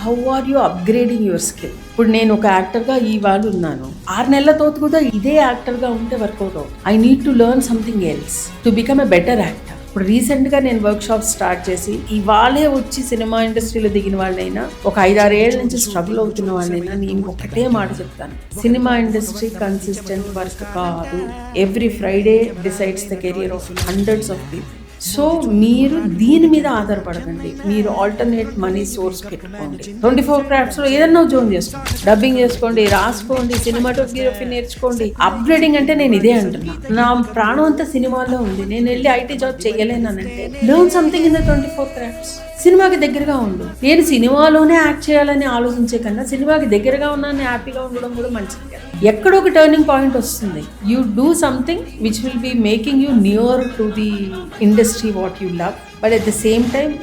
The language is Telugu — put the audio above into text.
How are you upgrading your skill. ఇప్పుడు నేను ఒక యాక్టర్గా ఇవాళ ఉన్నాను, 6 నెలల తర్వాత కూడా ఇదే యాక్టర్గా ఉంటే వర్కౌట్ అవుతుంది. I need to learn something else to become a better actor. ఇప్పుడు రీసెంట్గా నేను వర్క్ షాప్ స్టార్ట్ చేసి ఇవాళే వచ్చి సినిమా ఇండస్ట్రీలో దిగిన వాళ్ళైనా, ఒక 5-6 ఏళ్ల నుంచి స్ట్రగుల్ అవుతున్న వాళ్ళైనా నేను ఒకటే మాట చెప్తాను, సినిమా ఇండస్ట్రీ కన్సిస్టెంట్ వర్క్ కాదు. Every Friday decides the career of hundreds of people. So మీరు దీని మీద ఆధారపడకండి, మీరు ఆల్టర్నేట్ మనీ సోర్స్ పెట్టుకోండి. 24 క్రాఫ్ట్స్ లో ఏదన్నా జోన్ చేసుకోండి, డబ్బింగ్ చేసుకోండి, రాసుకోండి, సినిమాటోగ్రఫీ నేర్చుకోండి. అప్గ్రేడింగ్ అంటే నేను ఇదే అంటున్నా. నా ప్రాణం అంతా సినిమాల్లో ఉంది, నేను వెళ్ళి ఐటీ జాబ్ చేయలేనంటే learn something in the 24 crafts. సినిమాకి దగ్గరగా ఉండు. నేను సినిమాలోనే యాక్ట్ చేయాలని ఆలోచించే కన్నా సినిమాకి దగ్గరగా ఉన్నాను హ్యాపీగా ఉండడం కూడా మంచిది కదా. ఎక్కడో ఒక టర్నింగ్ పాయింట్ వస్తుంది. You do something which will be making you near to the industry what you love, but at the same time